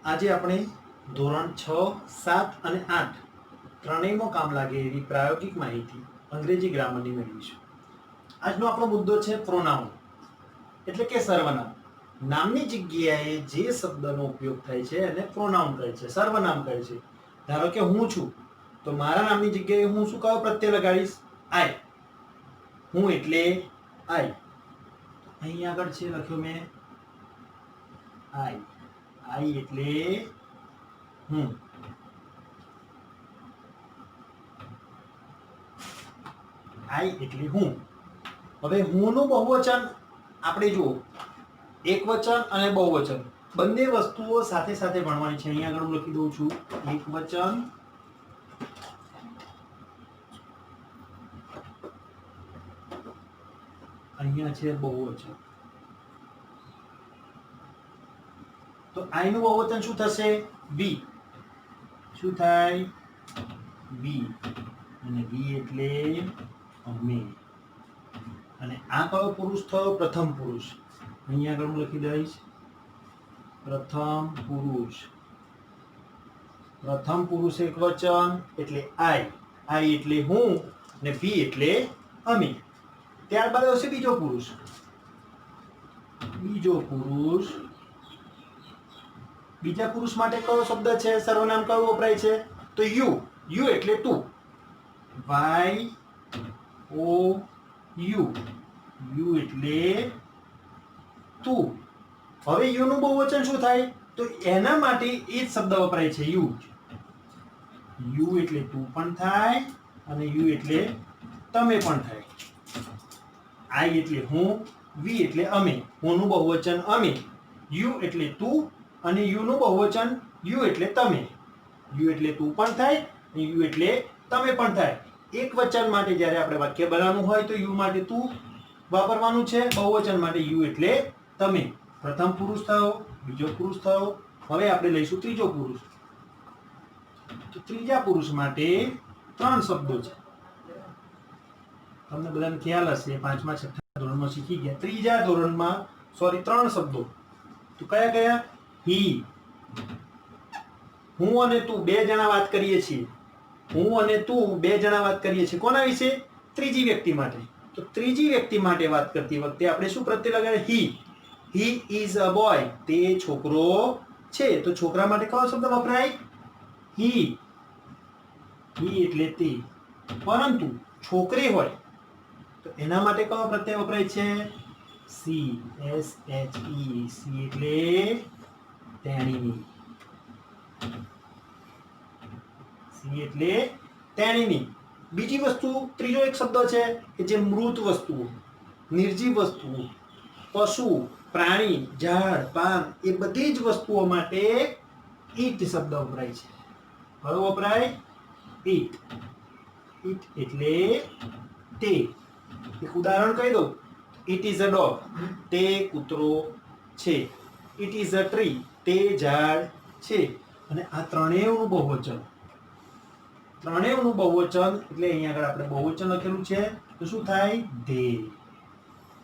આજે આપણે ધોરણ 6, 7 અને 8 ત્રણેયમાં કામ લાગે એવી પ્રાયોગિક માહિતી અંગ્રેજી ગ્રામરની મેળવીશું. આજનો આપણો મુદ્દો છે પ્રોનાઉન એટલે કે સર્વનામ. નામની જગ્યાએ જે શબ્દનો ઉપયોગ થાય છે એને પ્રોનાઉન કહે છે, સર્વનામ કહે છે. ધારો કે હું છું તો મારા નામની જગ્યાએ હું શું કયો પ્રત્યય લગાડીશ? આઈ. હું એટલે આઈ. અહીં આગળ છે લખ્યો મેં આઈ. આઈ એટલે હું. આઈ એટલે હું. હવે હુંનું બહુવચન આપણે જુઓ, એકવચન અને બહુવચન બંને વસ્તુઓ સાથે સાથે ભણવાની છે. અહીંયા આગળ હું લખી દઉં છું એકવચન અહીંયા છે બહુવચન. તો આઈ નું બહુવચન શું થશે? વી. શું થાય? વી. અને વી એટલે અમે. અને આ કયો પુરુષ થયો? પ્રથમ પુરુષ. અહીંયા આગળ હું લખી દઈશ પ્રથમ પુરુષ. પ્રથમ પુરુષ એકવચન એટલે આઈ. આઈ એટલે હું અને વી એટલે અમે. ત્યારબાદ આવશે બીજો પુરુષ. બીજો પુરુષ. બીજા પુરુષ માટે કયો શબ્દ છે? સર્વનામ કયું વપરાય છે? તો યુ. યુ એટલે તું. Y O you. યુ એટલે તું. હવે યુ નું બહુવચન શું થાય? તો એના માટે એ જ શબ્દ વપરાય છે યુ. યુ એટલે તું પણ થાય અને યુ એટલે તમે પણ થાય. આઈ એટલે હું, વી એટલે અમે. હું નું બહુવચન અમે. યુ એટલે તું અને યુ નું બહુવચન યુ એટલે તમે. યુ એટલે તું પણ થાય અને યુ એટલે તમે પણ થાય. એક વચન માટે જ્યારે આપણે વાક્ય બનાવવાનું હોય તો યુ માટે તું વાપરવાનું છે, બહુવચન માટે યુ એટલે તમે. પ્રથમ પુરુષ થયો, બીજો પુરુષ થયો. હવે આપણે લઈશું ત્રીજો પુરુષ. તો ત્રીજા પુરુષ માટે 3 શબ્દો છે. તમને બધાને ખ્યાલ હશે, 5મા 6થા ધોરણમાં શીખી ગયા. ત્રીજા ધોરણમાં 3 શબ્દો. તો કયા કયા? હી. હું અને તું બે જણા વાત કરીએ છીએ. હું અને તું બે જણા વાત કરીએ છીએ. કોના વિશે? ત્રીજી વ્યક્તિ માટે. તો ત્રીજી વ્યક્તિ માટે વાત કરતી વખતે આપણે શું પ્રત્યય લગાડે? He. He is a boy. તે છોકરો છે. તો છોકરા માટે કયો શબ્દ વપરાય? હી. હી એટલે તે. પરંતુ છોકરી હોય તો એના માટે કયો પ્રત્યય વપરાય છે? C. S H E. C એટલે તેણીની. સી એટલે તેણીની. બીજી વસ્તુ, ત્રીજો એક શબ્દ છે કે જે મૃત વસ્તુઓ, નિર્જીવ વસ્તુઓ, પશુ, પ્રાણી, ઝાડ, પાન એ બધી જ વસ્તુઓ માટે ઈટ શબ્દ વપરાય છે. કયો વપરાય? ઈટ. ઈટ એટલે તે. એક ઉદાહરણ કહી દઉં. It is a dog. તે કૂતરો છે. It is a tree. તે ઝાડ છે. અને આ ત્રણેયનું બહુવચન. ત્રણેયનું બહુવચન એટલે અહીંયા આગળ આપણે બહુવચન લખેલું છે તો શું થાય? ધે.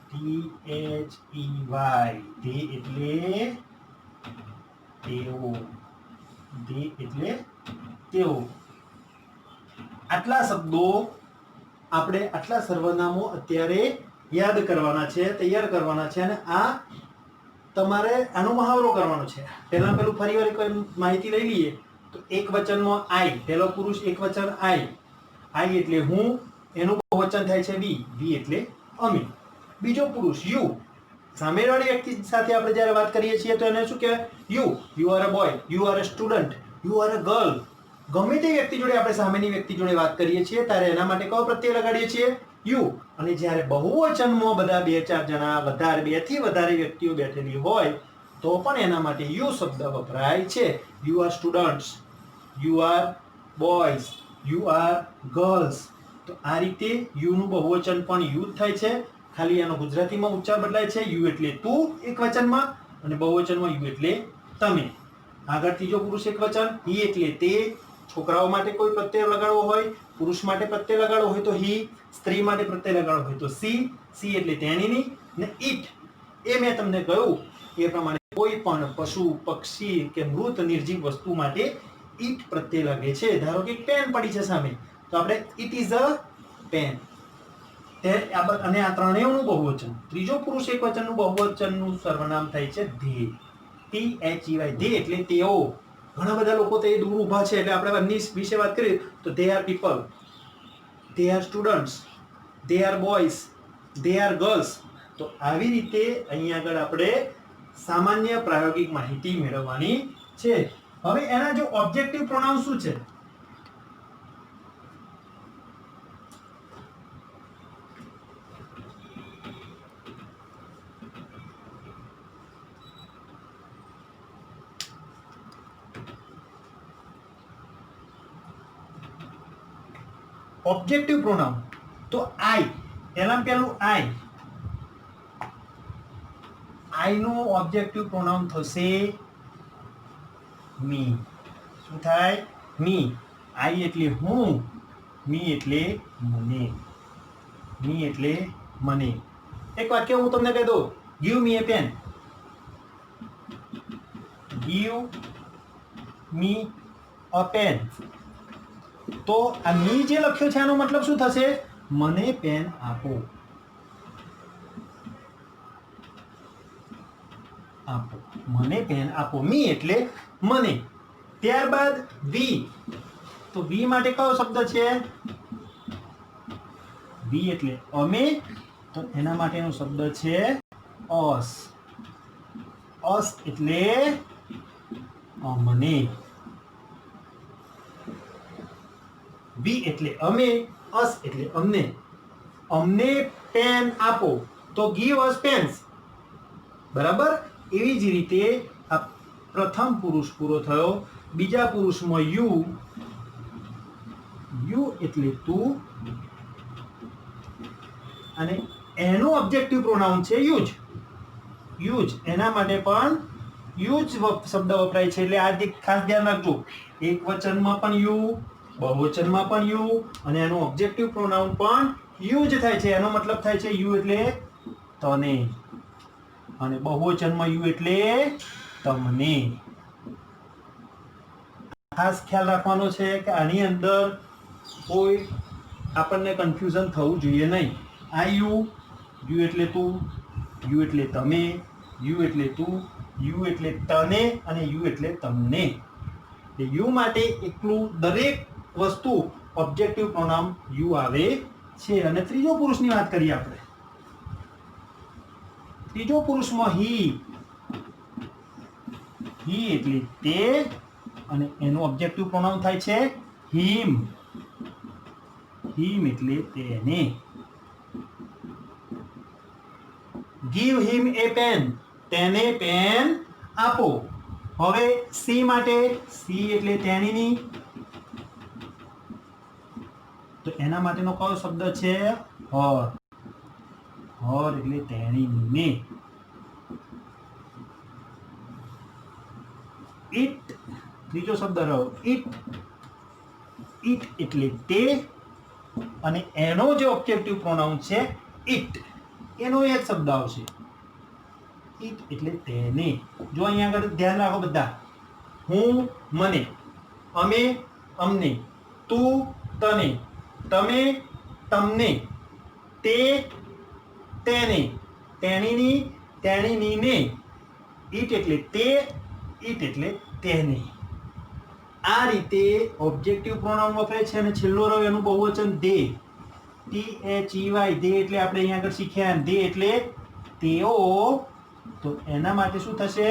THEY. ધે એટલે તેઓ. ધે એટલે તેઓ. આટલા શબ્દો આપણે, આટલા સર્વનામો અત્યારે યાદ કરવાના છે, તૈયાર કરવાના છે. અને આ તમારે આનો મહાવરો કરવાનો છે. પહેલા પેલું ફરીવાર એક માહિતી લઈ લઈએ. તો એક વચનમાં આઈ. પહેલો પુરુષ એક વચન આઈ. આઈ એટલે હું. એનું બહુવચન થાય છે વી. વી એટલે અમે. બીજો પુરુષ યુ. સામેવાળી વ્યક્તિ સાથે આપણે જ્યારે વાત કરીએ છીએ તો એને શું કહેવાય? You. You are a boy. You are a student. You are a girl. ગમે તે વ્યક્તિ જોડે આપણે સામેની વ્યક્તિ જોડે વાત કરીએ છીએ ત્યારે એના માટે કયો પ્રત્યય લગાડીએ છીએ? યુ. અને જ્યારે બહુવચનમાં બધા 2-4 જણા, વધારે 2 થી વધારે વ્યક્તિઓ બેઠેલી હોય તો પણ એના માટે યુ શબ્દ વપરાય છે. You are students. You are boys. You are girls. તો આ રીતે યુ નું બહુવચન પણ યુ જ થાય છે. ખાલી એનો ગુજરાતીમાં ઉચ્ચાર બદલાય છે. યુ એટલે તું એક વચનમાં અને બહુવચનમાં યુ એટલે તમે. આગળ ત્રીજો પુરુષ એક વચન. હી એટલે તે. છોકરાઓ માટે કોઈ પ્રત્યય લગાડવો હોય, પુરુષ માટે પ્રત્યય લગાડવો હોય તો હી. સ્ત્રી માટે પ્રત્યય લગાડવો હોય તો સી. સી એટલે તેણીની. ને ઇટ એ મેં તમને કહ્યું એ પ્રમાણે કોઈ પણ પશુ પક્ષી કે મૃત નિર્જીવ વસ્તુ માટે ઈટ પ્રત્યય લાગે છે. ધારો કે પેન પડી છે સામે, તો આપણે ઇટ ઇઝ અ પેન. અને આ ત્રણેયનું બહુવચન. ત્રીજો પુરુષ એકવચનનું બહુવચનનું સર્વનામ થાય છે ધે. THEY, ધે એટલે તેઓ. ઘણા બધા લોકો તે દૂર ઊભા છે એટલે આપણે બંને વિશે વાત કરીએ તો they are people, they are students, they are boys, they are girls. તો આવી રીતે અહીંયા આગળ આપણે સામાન્ય પ્રાયોગિક માહિતી મેળવવાની છે. હવે એના જો ઓબ્જેક્ટિવ પ્રોનાઉન શું છે? ઓબ્જેક્ટિવ પ્રોનાઉન તો આઈ, પેલું આઈ નું ઓબ્જેક્ટિવ પ્રોનાઉન થશે મી. શું થાય? મી. આઈ એટલે હું, મી એટલે મને. મી એટલે મને. એક વાક્ય હું તમને કહી દઉં, give me a pen. Give me a pen. તો આ મી જે લખ્યો છે એનો મતલબ શું થશે? મને પેન આપો. આપો, મને પેન આપો. મી એટલે મને. ત્યારબાદ વી. તો વી માટે કયો શબ્દ છે? વી એટલે અમે, તો એના માટેનો શબ્દ છે અસ. અસ એટલે અમને. વી એટલે અમે, અસ એટલે અમને. અમને પેન આપો, તો ગીવ અસ પેન્સ. બરાબર? એવી જ રીતે આ પ્રથમ પુરુષ પૂરો થયો. બીજા પુરુષમાં યુ. યુ એટલે તું, અને એનું ઓબ્જેક્ટિવ પ્રોનાઉન છે યુઝ. યુઝ. એના માટે પણ યુઝ શબ્દ વપરાય છે. એટલે આ ખાસ ધ્યાન રાખજો, એક વચનમાં પણ યુ, બહુવચનમાં પણ યુ, અને એનું ઓબ્જેક્ટિવ પ્રોનાઉન પણ યુ જ થાય છે. એનો મતલબ થાય છે યુ એટલે તને, અને બહુવચનમાં યુ એટલે તમને. ખાસ ખ્યાલ રાખવાનો છે કે આની અંદર કોઈ આપણને કન્ફ્યુઝન થવું જોઈએ નહીં. આ યુ, યુ એટલે તું, યુ એટલે તમે, યુ એટલે તું, યુ એટલે તને, અને યુ એટલે તમને. યુ માટે એકલું દરેક વસ્તુ ઓબ્જેક્ટિવ પ્રોનાઉન યુ આવે છે. અને ત્રીજો પુરુષની વાત કરીએ આપણે. ત્રીજો પુરુષમાં હી. હી એટલે તે, અને એનું ઓબ્જેક્ટિવ પ્રોનાઉન થાય છે હિમ. હિમ એટલે તેને. ગીવ હિમ એ પેન. તેને પેન આપો. હવે સી માટે, સી એટલે તેણીની, તો એના માટેનો કયો શબ્દ છે? હર. હર એટલે તેણીની. ઇટ, ત્રીજો શબ્દ રહ્યો ઇટ. ઇટ એટલે તે, અને એનો જે ઓબ્જેક્ટિવ પ્રોનાઉન છે ઇટ, એનો એક શબ્દ આવશે ઇટ એટલે તેને. જો અહીંયા આગળ ધ્યાન રાખો બધા. હું મને, અમે અમને, તું તને, તમે તમને, તે તેને, તેણીની તેણીનીને. ઇટ એટલે તે, ઇટ એટલે તેને. આ રીતે ઓબ્જેક્ટિવ પ્રોનાઉન વપરાય છે. અને છેલ્લો રહ્યો એનું બહુવચન ધે. THEY, ધે એટલે આપણે અહીંયા આગળ શીખ્યા ધે એટલે તેઓ. તો એના માટે શું થશે?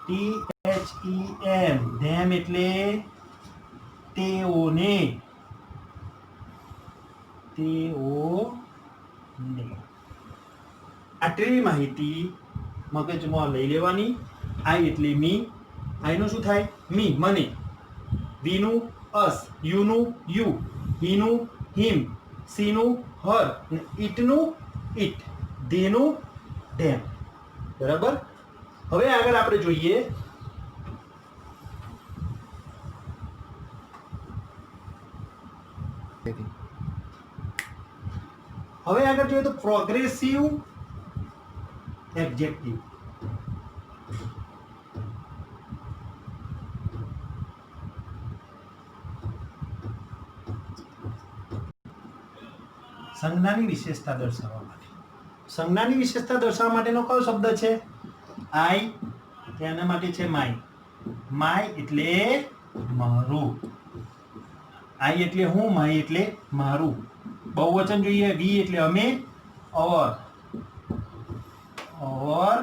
THEM, ધેમ એટલે તેઓને. તેઓને. આટલી માહિતી મગજમાં લઈ લેવાની. આઈ એટલે મી. આઈનું શું થાય? મી, મને. વીનું અસ, યુનું યુ, હીનું હિમ, સીનું હર, ઈટનું ઇટ, ધેનું ધેમ. બરાબર? હવે આગળ આપણે જોઈએ તો પ્રોગ્રેસિવ એડજેક્ટિવ. સંજ્ઞાની વિશેષતા દર્શાવવા માટે. સંજ્ઞાની વિશેષતા દર્શાવવા માટેનો કયો શબ્દ છે? આઈ. તેના માટે છે માય. માય એટલે મારું. આઈ એટલે હું, માય એટલે મારું. બહુવચન જોઈએ. વી એટલે અમે, અવર. અવર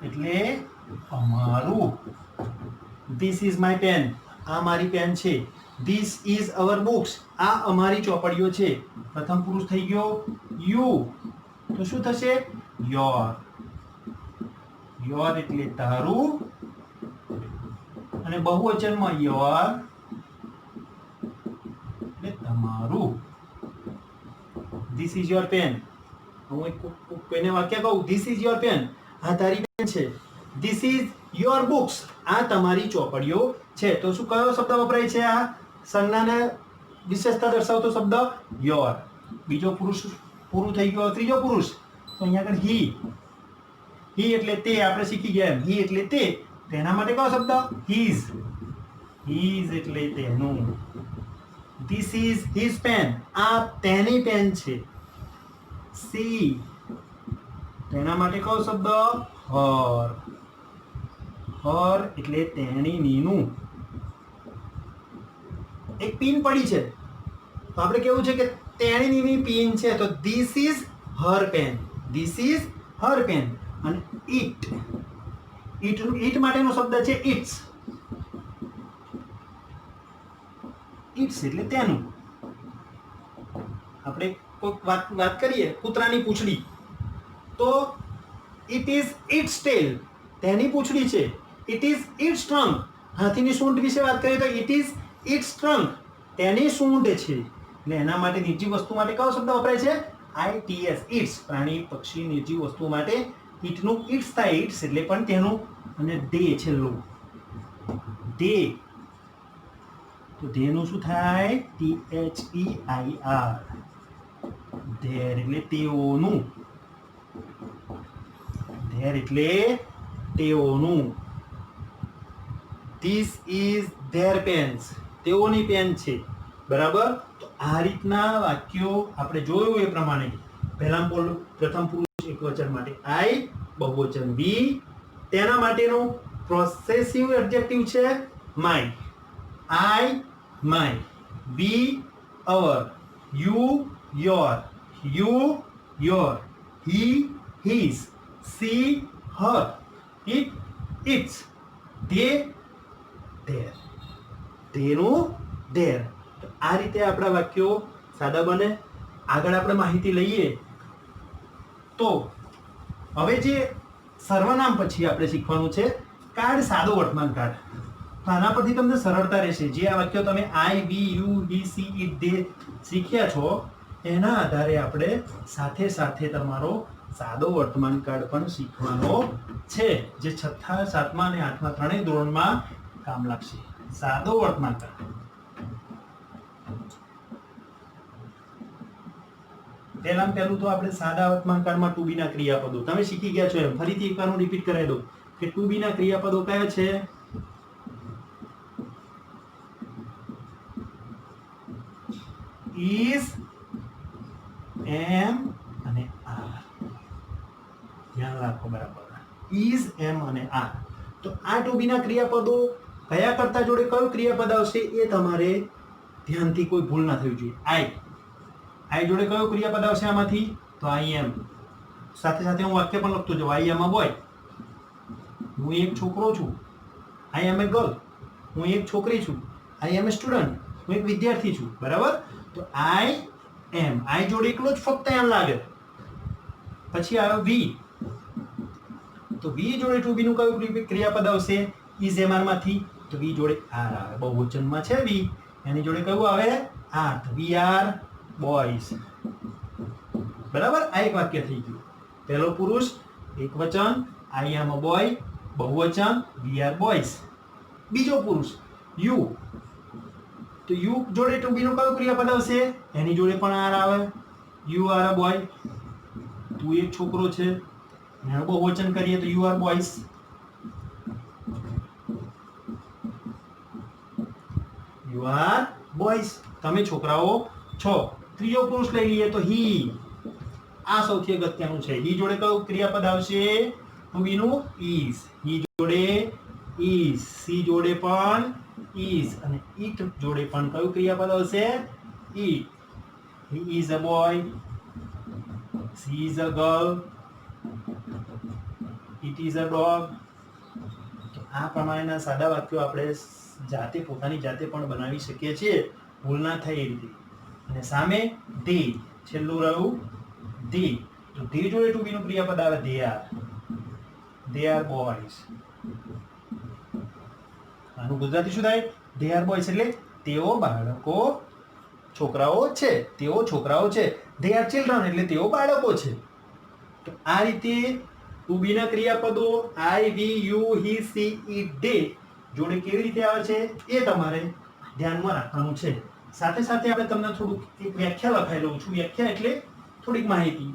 એટલે અમારું. This is my pen. આ મારી પેન છે. This is our books. આ અમારી ચોપડીઓ છે. પ્રથમ પુરુષ થઈ ગયો યુ. તો શું થશે? યોર. યોર એટલે તારું. અને બહુવચનમાં યોર એટલે તમારું. This is your pen. હું કોઈને વાક્ય કહું, ધીસ ઇઝ યોર પેન. આ તારી પેન છે. This is your books. આ તમારી ચોપડીઓ છે. તો શું કયો શબ્દ વપરાય છે? આ સંજ્ઞાને વિશેષતા દર્શાવતો શબ્દ યોર. બીજો પુરુષ પૂરું થઈ ગયો. ત્રીજો પુરુષ તો અહીંયા આગળ હી. હી એટલે તે. આપણે શીખી ગયા એમ. હી એટલે તે. તેના માટે કયો શબ્દ? હીઝ. હીઝ એટલે તેનું. This is his pen. આ તેની પેન છે. સી. તેના માટે કયો શબ્દ? હર. હર એટલે તેણીનું. એક પિન પડી છે તો આપણે કેવું છે કે તેણીની પિન છે. તો this is her pen. This is her pen. અને ઇટ. ઇટ માટેનો શબ્દ છે ઇટ્સ. ઇટ્સ એટલે તેનું. આપણે કોઈક વાત કરીએ કૂતરાની પૂંછડી, તો ઇટ ઇઝ ઇટ્સ ટેલ. તેની પૂંછડી છે. ઇટ ઇઝ ઇટ્સ ટ્રંક. હાથીની સૂંઢ વિશે વાત કરીએ તો ઇટ ઇઝ ઇટ્સ ટ્રંક. તેની સૂંઢ છે. એટલે એના માટે નિર્જીવ વસ્તુ માટે કયો શબ્દ વપરાય છે? ITS. ઇટ્સ. પ્રાણી, પક્ષી, નિર્જીવ વસ્તુ માટે ઇટનું ઇટ્સ થાય. ઇટ્સ એટલે પણ તેનું. અને દે છેલ્લું. દે. તો દેનું શું થાય? THEIR. ધેર એટલે તેઓનું. ધેર એટલે તેઓનું. This is their pens. તેઓની પેન છે. બરાબર. તો આ રીતના વાક્યો આપણે જોયું એ પ્રમાણે પ્રથમ પુરુષ એકવચન માટે આઈ, બહુવચન વી. તેના માટેનું પોસેસિવ એડજેક્ટિવ છે my. I my. We our. You your. You your. He his. She her. It its. They their. ધેનું ધેર. આ રીતે આપણા વાક્યો સાદા બને. આગળ આપણે માહિતી લઈએ તો હવે જે સર્વનામ પછી આપણે શીખવાનું છે કાર્ડ, સાદો વર્તમાન કાર્ડ. તો આના પરથી તમને સરળતા રહેશે. જે આ વાક્યો તમે I, we, you, he, she, it, they શીખ્યા છો એના આધારે આપણે સાથે સાથે તમારો સાદો વર્તમાન કાર્ડ પણ શીખવાનો છે, જે 6ઠા, 7મા અને 8મા ત્રણેય ધોરણમાં કામ લાગશે. સાદો વર્તમાન કાર્ડ. પહેલું તો આપણે સાદા વર્તમાન કાળમાં ટુ બી ના ક્રિયાપદો તમે શીખી ગયા છો એમ. ફરીથી એકવાર હું રિપીટ કરાવી દઉં કે ટુ બી ના ક્રિયાપદો કયા છે? ઇઝ, એમ અને આર. ધ્યાન રાખો બરાબર. ઇઝ, એમ અને આર. તો આ ટુ બી ના ક્રિયાપદો કયા કરતા જોડે કયું ક્રિયાપદ આવશે એ તમારે ધ્યાનથી કોઈ ભૂલ ના થવી જોઈએ. આઈ જોડે કયો ક્રિયાપદ આવશે આમાંથી? તો આઈ એમ. સાથે સાથે હું વાક્ય પણ લખતો જાઉં. આઈ એમ અ બોય. હું એક છોકરો છું. આઈ એમ એ ગર્લ. હું એક છોકરી છું. આઈ એમ એ સ્ટુડન્ટ. હું એક વિદ્યાર્થી છું. બરાબર. તો આઈ એમ. આઈ જોડે એકલો જ ફક્ત એમ લાગે. પછી આવ્યો વી. તો વી જોડે ટુ બી નું કયું ક્રિયાપદ આવશે? ઇઝ એમ આર માંથી. તો વી જોડે આર આવે. બહુવચનમાં છે વી. એની જોડે કયું આવે? આર. We are boys. બરાબર. આ એક વાક્ય થઈ ગયું. પહેલો પુરુષ એકવચન આઈ એમ અ બોય, બહુવચન વી આર બોયઝ. બીજો પુરુષ યુ. તો યુ જોડે ટુ બી નું કયું ક્રિયાપદ આવશે? એની જોડે પણ આર આવે. You are a boy. તું એક છોકરો છે. એનું બહુવચન કરીએ તો you are boys. You are boys. તમે છોકરાઓ છો. ત્રીજો પુરુષ લઈ લઈએ તો હી, આ સૌથી અગત્યનું છે. હી જોડે કયું ક્રિયાપદ આવશે? ટુ બી નું ઇઝ. હી જોડે ઇઝ, સી જોડે પણ ઇઝ અને ઇટ જોડે પણ કયું ક્રિયાપદ આવશે? It. He is a boy, she is a girl, it is a dog. તો આ પ્રમાણેના સાદા વાક્યો આપણે જાતે પોતાની જાતે પણ બનાવી શકીએ છીએ, ભૂલ ના થાય એ રીતે. અને સામે they, છેલ્લું રહ્યું they. તો they જોડે ટુ બી નું ક્રિયાપદ આવે they are boys. આનું ગુજરાતી શું થાય? they are boys એટલે તેઓ બાળકો, છોકરાઓ છે, તેઓ છોકરાઓ છે. they are children એટલે તેઓ બાળકો છે. તો આ રીતે ટુ બી ના ક્રિયાપદો I, we, you, he, she, it, they જોડે કેવી રીતે આવે છે એ તમારે ધ્યાનમાં રાખવાનું છે. સાથે સાથે આપણે તમને થોડુંક એક વ્યાખ્યા લખાઈ લઉં છું. વ્યાખ્યા એટલે થોડીક માહિતી,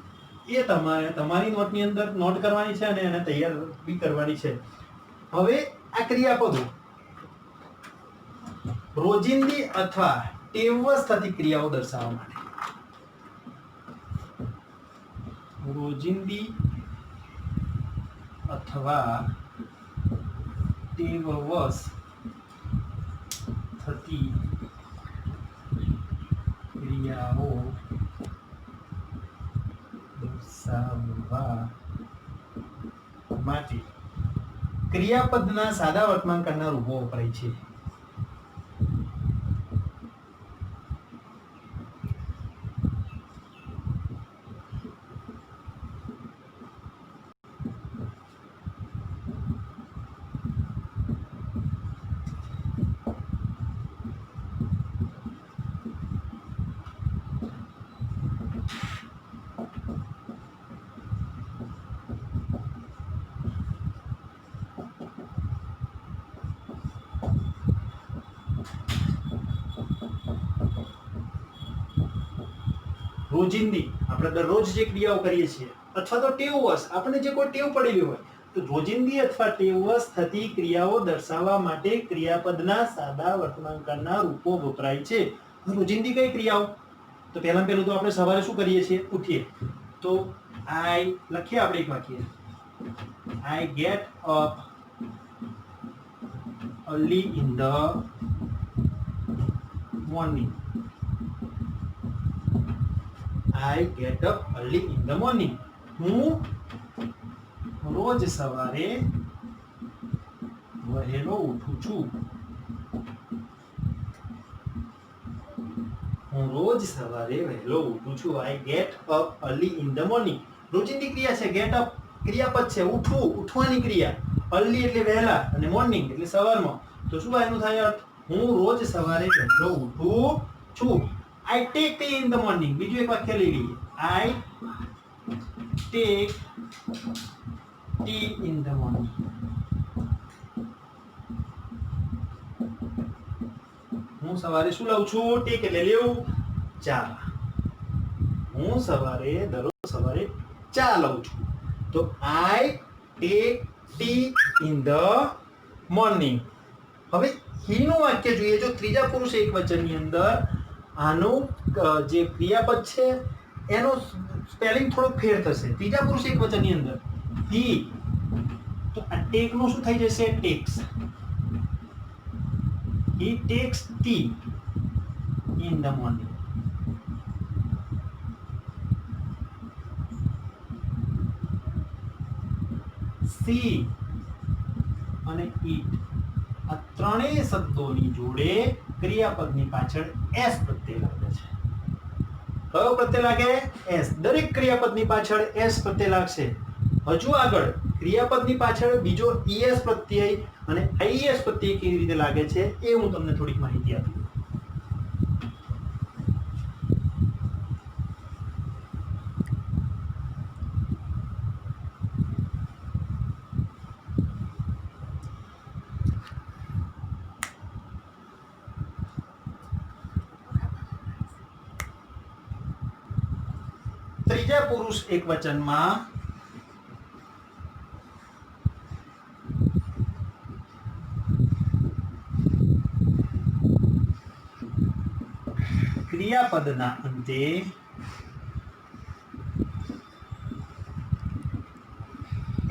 એ તમારે તમારી નોટની અંદર નોટ કરવાની છે અને એને તૈયાર બી કરવાની છે. હવે આ ક્રિયાપદો રોજિંદી અથવા ટેવવશ થતી ક્રિયાઓ દર્શાવવા માટે, રોજિંદી અથવા ટેવવશ થતી ક્રિયાઓ દર્શાવવા માટે ક્રિયાપદના સાદા વર્તમાન કરનાર રૂપો વપરાય છે. રોજિંદી આપણે દરરોજ જે ક્રિયાઓ કરીએ છીએ અથવા તો ટેવવશ આપણને જે કોઈ ટેવ પડેલી હોય, તો રોજિંદી અથવા ટેવવશ થતી ક્રિયાઓ દર્શાવવા માટે ક્રિયાપદના સાદા વર્તમાનકાળના રૂપો વપરાય છે. રોજિંદી કઈ ક્રિયાઓ? તો પહેલાં પહેલું તો આપણે સવારે શું કરીએ છીએ? ઉઠીએ તો આઈ લખીએ આપણે એક વાક્ય, I get up early in the morning. I get up early in the morning. હું રોજ સવારે વહેલો ઉઠું છું. હું રોજ સવારે વહેલો ઉઠું છું. I get up early in the morning. રોજિંદી ક્રિયા છે, get up ક્રિયાપદ છે, ઉઠવું, ઉઠવાની ક્રિયા. early એટલે વહેલા અને morning એટલે સવારમાં. તો શું એનું થાય અર્થ? હું રોજ સવારે વહેલો ઉઠું છું. I take tea in the morning. બીજું એક વાક્ય લઈ લઈએ, I take tea in the morning. હું સવારે શું લઉં છું? ટેક એટલે લેવું, ચા. હું સવારે દરરોજ સવારે ચા લઉં છું. તો I take tea in the morning. હવે હીનું વાક્ય જોઈએ, જો ત્રીજા પુરુષ એકવચનની અંદર આનું જે ક્રિયાપદ છે એનો સ્પેલિંગ થોડોક ફેર થશે. ત્રીજા પુરુષ એકવચનની અંદર હી, તો આ ટેક નું શું થઈ જશે? Tax. He tax T in the morning. C અને ઈટ આ ત્રણેય શબ્દોની જોડે ક્રિયાપદની પાછળ એસ પ્રત્યય લાગે છે. કયો પ્રત્યય લાગે? એસ. દરેક ક્રિયાપદની પાછળ એસ પ્રત્યય લાગશે. હજુ આગળ ક્રિયાપદની પાછળ બીજો ઈએસ પ્રત્યય અને આઈએસ પ્રત્યય કેવી રીતે લાગે છે એ હું તમને થોડીક માહિતી આપી. ત્રીજા પુરુષ એકવચનમાં ક્રિયાપદના અંતે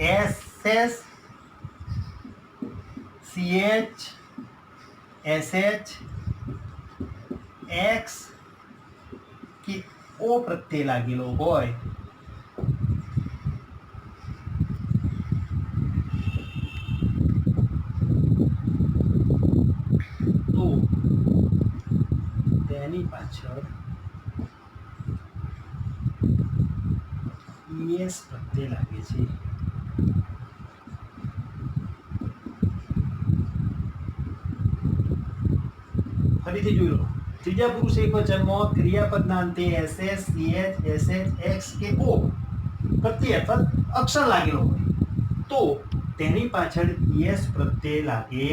SS CH SH X કે O પ્રત્યય લાગેલો હોય તો તેની પાછળ ES પ્રત્યય લાગે છે. ફરીથી જોઈ લો. ત્રીજા પુરુષ એકવચનમાં ક્રિયાપદના અંતે SS CH SH X કે O પ્રત્યય અથવા અક્ષર લાગેલો હોય તો તેની પાછળ ES પ્રત્યય લાગે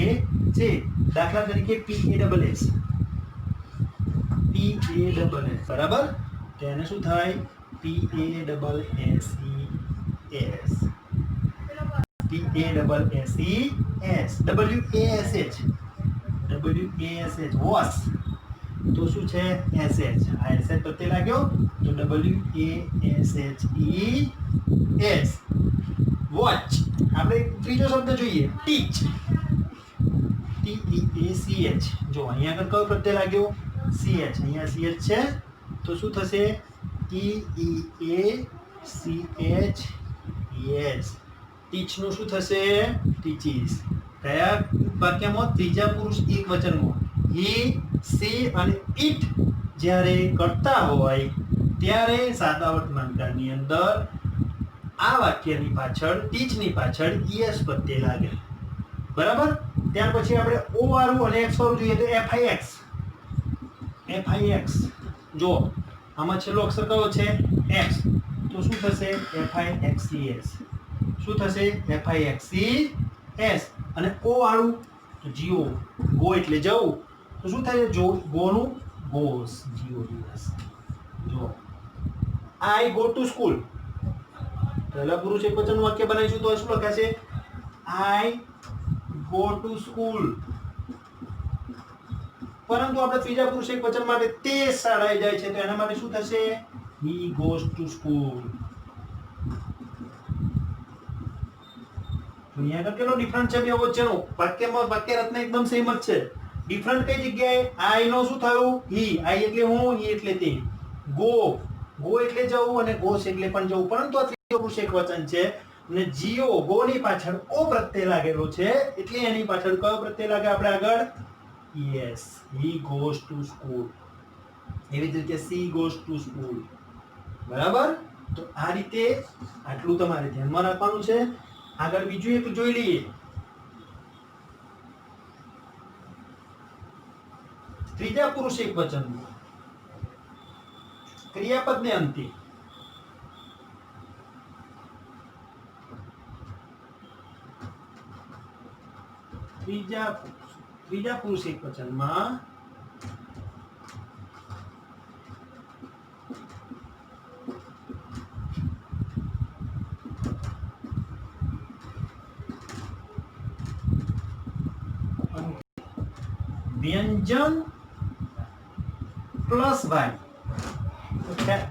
છે. દાખલા તરીકે PASS બરાબર, તેને શું થાય? PASSES WASH વોશ તો શું છે? SH. આ SH પ્રત્યય લાગ્યો તો WASHES વોચ. આપણે ત્રીજો શબ્દ જોઈએ, ટીચ. TEACH. જો અહીંયા આગળ કયો પ્રત્યય લાગ્યો? CH. અહીંયા CH છે તો શું થશે? TEACHES. ટીચ નું શું થશે? ટીચીસ. કયા વાક્યમાં? ત્રીજા પુરુષ એકવચનમાં. હી, સી અને ઇટ જ્યારે કરતા હોય ત્યારે સાદા વર્તમાનકાળની અંદર આ વાક્યની પાછળ, ટીચની પાછળ ES પ્રત્યય લાગે. બરાબર. ત્યાર પછી આપણે O વાળું અને X વાળું જોઈએ તો FIX. જો આમાં છેલ્લો અક્ષર કયો છે? X. તો શું થશે? FIXES. શું થશે? FIXES. અને O વાળું તો GO. ગો એટલે જવું તો શું થાય? જો ગોનું ગોસ. જો I go to school. પહેલા પુરુષ એકવચનનું વાક્ય બનાવીશું તો શું લખાશે? I go to school. પરંતુ આપણે ત્રીજા પુરુષ એકવચન માટે તે શાળાએ જાય છે તો એના માટે શું થશે? He goes to school. અહીંયા આગળ કેટલો ડિફરન્ટ છે બે વચ્ચેનો? વાક્યમાં વાક્ય રચના એકદમ સેમ જ છે. ડિફરન્ટ કઈ જગ્યાએ? I નો શું થયું? he. I એટલે હું, he એટલે તે. go એટલે જવું અને goes એટલે પણ જવું. પરંતુ આ ત્રીજો પુરુષ એકવચન છે અને GO ગો ની પાછળ O પ્રત્યય લાગેલો છે એટલે એની પાછળ કયો પ્રત્યય લાગે? આપણે આગળ ES. he goes to school. એવી જ રીતે she goes to school. બરાબર. તો આ રીતે આટલું તમારે ધ્યાનમાં રાખવાનું છે. આગળ બીજું એક જોઈ લઈએ. ત્રીજા પુરુષ એકવચન ક્રિયાપદને અંતે ત્રીજા પુરુષ એકવચનમાં વ્યંજન પ્લસ વાય.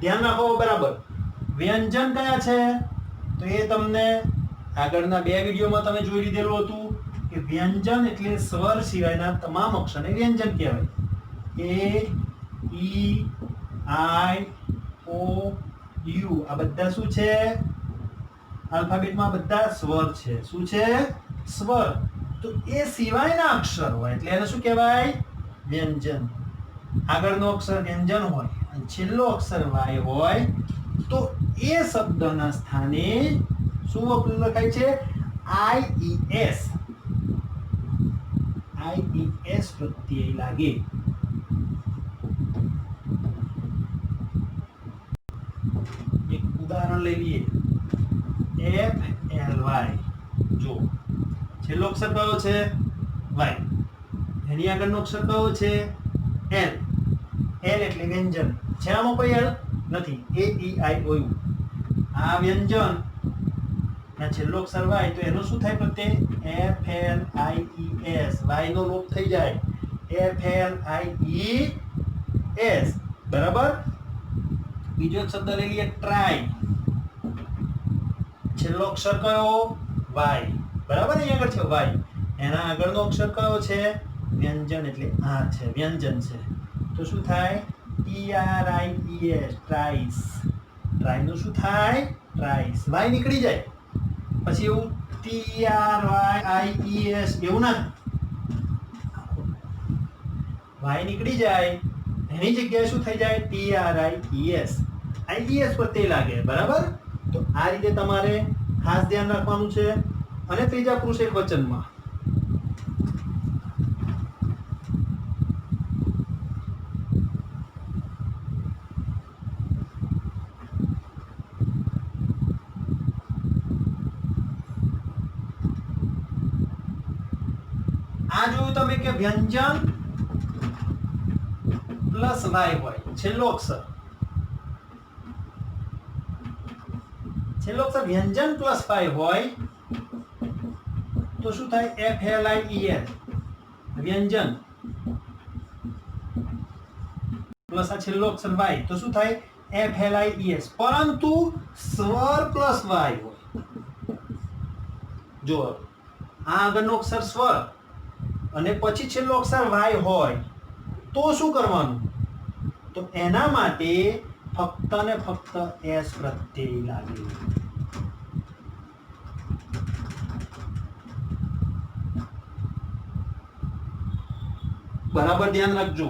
ધ્યાન રાખો બરાબર. વ્યંજન કયા છે તો એ તમને આગળના બે વિડીયોમાં તમે જોઈ લીધેલું હતું કે વ્યંજન એટલે સ્વર સિવાયના તમામ અક્ષરને વ્યંજન કહેવાય. A, E, I, O, U આ બધા શું છે? આલ્ફાબેટમાં બધા સ્વર છે. શું છે? સ્વર. તો એ સિવાયના અક્ષર હોય એટલે એને શું કહેવાય? વ્યંજન. આગળનો અક્ષર વ્યંજન હોય અને છેલ્લો અક્ષર વાય હોય તો એ શબ્દના સ્થાને શું લખાય છે? IES પ્રત્યય લાગે. એક ઉદાહરણ લઈ લઈએ. FLY. જો છેલ્લો અક્ષર કયો છે? Y. એની આગળનો અક્ષર કયો છે? L. L એટલે વ્યંજન. છે આમાં કોઈ L નથી. A, E, I, O, U. આ વ્યંજન ના છેલ્લો અક્ષર Y તો એનો શું થાય પ્રત્યય? FLIES. Y નો લોપ થઈ જાય. FLIES. બરાબર. બીજો એક શબ્દ લઈ લઈએ ટ્રાય. છેલ્લો અક્ષર કયો? વાય. બરાબર, અહીંયા આગળ છે વાય. એના આગળનો અક્ષર કયો છે? વ્યંજન, એટલે આ છે વ્યંજન છે. તો શું થાય? TRIES, ટ્રાઇસ. ટ્રાય નું શું થાય? ટ્રાઇસ. વાય નીકળી જાય. પછી એવું TRYIES એવું ના, વાય નીકળી જાય, એની જગ્યાએ શું થઈ જાય? TRIES. IES પર તે લાગે. બરાબર. તો આ રીતે તમારે ખાસ ધ્યાન રાખવાનું છે. અને ત્રીજા પુરુષ એક વચનમાં આ જોયું તમે કે વ્યંજન પ્લસ વાય હોય. છેલ્લો અક્ષર વ્યંજન પ્લસ વાય હોય તો શું થાય? FLIES, વ્યંજન પ્લસ આ છેલ્લો અક્ષર વાય તો શું થાય? FLIES. પરંતુ સ્વર પ્લસ વાય હોય. જો આ આગળનો અક્ષર સ્વર અને પછી છેલ્લો અક્ષર વાય હોય તો શું કરવાનું? તો એના માટે ફક્ત ને ફક્ત એસ પ્રત્યય લાગે. બરાબર ધ્યાન રાખજો.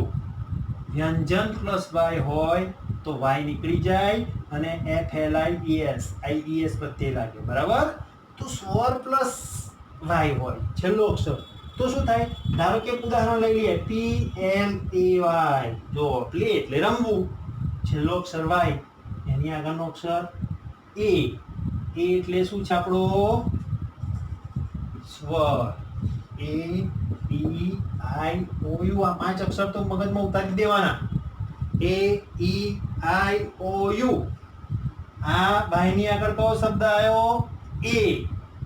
વ્યંજન પ્લસ વાય હોય તો વાય નીકળી જાય અને FLIES પ્રત્યય લાગે. બરાબર. તો સ્વર પ્લસ વાય હોય છેલ્લો અક્ષર તો શું થાય? ધારો કે ઉદાહરણ લઈ લઈએ PLAY. જો પ્લે એટલે રમવું, છેલ્લો અક્ષર વાય, એની આગળનો અક્ષર એ. એ એટલે શું છે આપણો? સ્વર. AEIOU. આ 5 અક્ષર તો મગજમાં ઉતારી દેવાના. AEIOU. આ બાયની આગળ કયો શબ્દ આવ્યો? એ.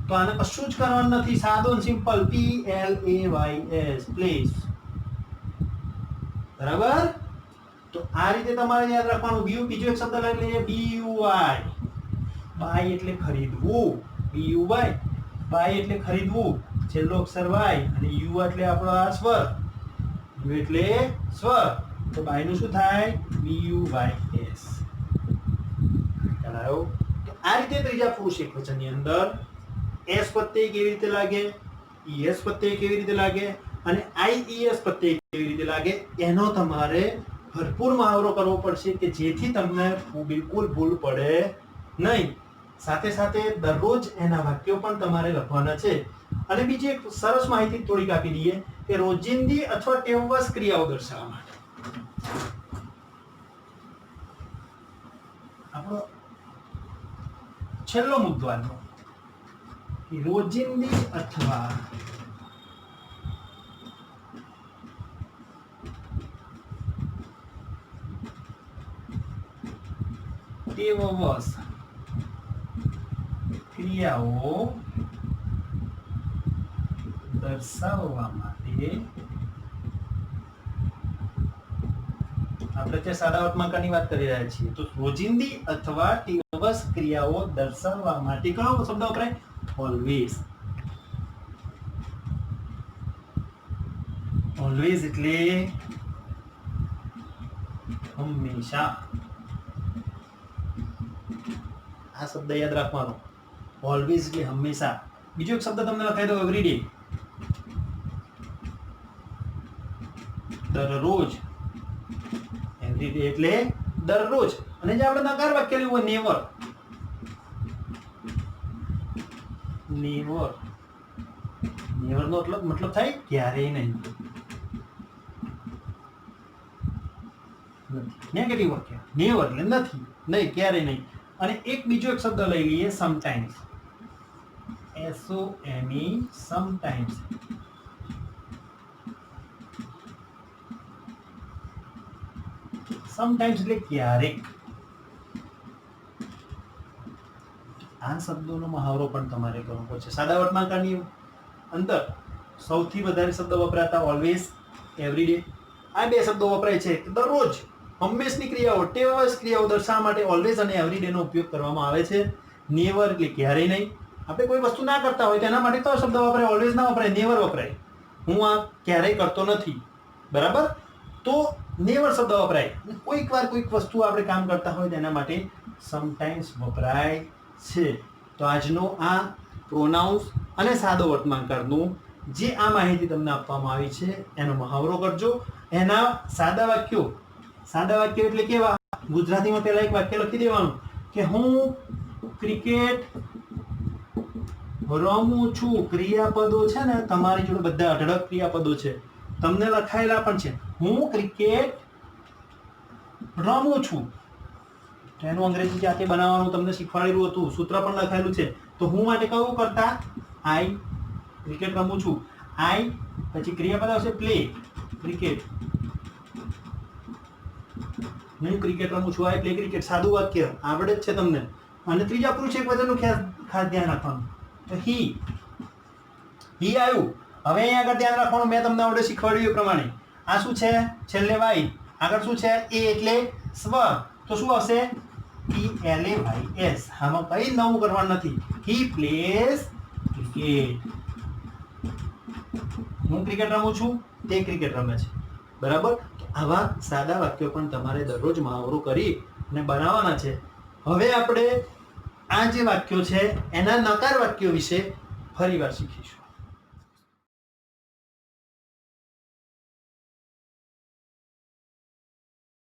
તો આને કશું જ કરવાનું નથી, સાદો સિમ્પલ PLAYS, પ્લેસ. બરાબર. તો આ રીતે તમારે યાદ રાખવાનું. બીજો એક શબ્દ લઈ લઈએ BUY. બાય એટલે ખરીદવું. BUY, બાય એટલે ખરીદવું, છેલ્લો અક્ષર વાય અને યુ એટલે આપણો આ સ્વર, યુ એટલે સ્વર. તો બાય નું શું થાય? BUYS. ખ્યાલ આવ્યો? તો આ રીતે ત્રીજા પુરુષ એકવચનની અંદર એસ પ્રત્યય કેવી રીતે લાગે, ES પ્રત્યય કેવી રીતે લાગે અને IES પ્રત્યય કેવી રીતે લાગે એનો તમારે ભરપૂર મહાવરો કરવો પડશે કે જેથી તમને બિલકુલ ભૂલ પડે નહીં. સાથે સાથે દરરોજ એના વાક્યો પણ તમારે લખવાના છે. અને બીજી એક સરસ માહિતી થોડીક આપી દઈએ કે રોજિંદી અથવા ટેવવશ ક્રિયાઓ દર્શાવવા માટે આપણો છેલ્લો મુદ્દો આજનો કે રોજિંદી અથવા ટેવવશ ક્રિયાઓ દર્શાવવા માટે આપણે ત્યાં સાદા વર્તમાનકાળની વાત કરી રહ્યા છીએ. તો રોજિંદી અથવા ટેવવશ ક્રિયાઓ દર્શાવવા માટે કયો શબ્દ વપરાય? ઓલવેઝ. ઓલવેઝ એટલે હંમેશા. આ શબ્દ યાદ રાખવાનો. ઓલવેઝ એટલે હંમેશા. બીજો એક શબ્દ તમને લખાઈ દો, એવરીડે. દરરોજ. એવરીડે એટલે દરરોજ. અને જે આપણે નકાર વાક્ય લેવું હોય, નેવર. નેવર. નેવર નો મતલબ થાય ક્યારેય નહીં. નેગેટિવ વાક્ય. નેવર એટલે નથી, નહીં, ક્યારેય નહીં. અને એક બીજો એક શબ્દ લઈ લઈએ, સમટાઈમ્સ. SOME, sometimes. સમટાઈમ્સ એટલે ક્યારેક. આ શબ્દોનો મહાવરો પણ તમારે કરવો પડશે. સાદા વર્તમાનકાળની અંદર સૌથી વધારે શબ્દ વપરાતા ઓલવેઝ, એવરીડે. આ બે શબ્દો વપરાય છે દરરોજ, હંમેશની ક્રિયાઓ, ટેવવશ ક્રિયાઓ દર્શાવવા માટે ઓલવેઝ અને એવરીડે નો ઉપયોગ કરવામાં આવે છે. નેવર એટલે ક્યારેય નહીં. આપણે કોઈ વસ્તુ ના કરતા હોય તેના માટે કયો શબ્દ વપરાય? ઓલવેઝ ના વપરાય, નેવર વપરાય. હું આ ક્યારેય કરતો નથી, બરાબર, તો નેવર શબ્દ વપરાય. કોઈક વાર કોઈક વસ્તુ આપણે કામ કરતા હોય તેના માટે સમટાઈમ્સ વપરાય છે. તો આજનો આ પ્રોનાઉન્સ અને સાદો વર્તમાનકાળનું જે આ માહિતી તમને આપવામાં આવી છે એનો મહાવરો કરજો. એના સાદા વાક્યો એટલે કેવા? ગુજરાતીમાં પહેલા એક વાક્ય લખી દેવાનું કે હું ક્રિકેટ રમું છું. ક્રિયાપદો છે ને તમારી જોડે બધા અઢળક ક્રિયાપદો છે, તમને લખાયેલા પણ છે. હું ક્રિકેટ રમું છું. એનું અંગ્રેજી જાતે બનાવવાનું તમને શીખવાડેલું હતું, સૂત્ર પણ લખાયેલું છે. તો હું માટે કયું કરતા? આઈ. ક્રિકેટ રમું છું, આઈ, પછી ક્રિયાપદ આવશે પ્લે, ક્રિકેટ. હું ક્રિકેટ રમું છું, આઈ પ્લે ક્રિકેટ. સાદું વાક્ય આવડે જ છે તમને. અને ત્રીજા પુરુષ એક વચનનું ખાસ ધ્યાન રાખવાનું. તો હી આવ્યું. હવે અહીંયા આગળ ધ્યાન રાખવાનું, મેં તમને આવડે શીખવાડ્યું એ પ્રમાણે. આ શું છે? છેલ્લે વાય, આગળ શું છે? એ એટલે સ્વ. તો શું આવશે? PLAYS. આમાં કઈ નવું કરવાનું નથી. હી પ્લેઝ ક્રિકેટ. હું ક્રિકેટ રમું છું, તે ક્રિકેટ રમે છે, બરાબર. તો આવા સાદા વાક્યો પણ તમારે દરરોજ મહાવરો કરી અને બનાવવાના છે. હવે આપણે આ જે વાક્યો છે એના નકાર વાક્યો વિશે ફરીવાર શીખીશું.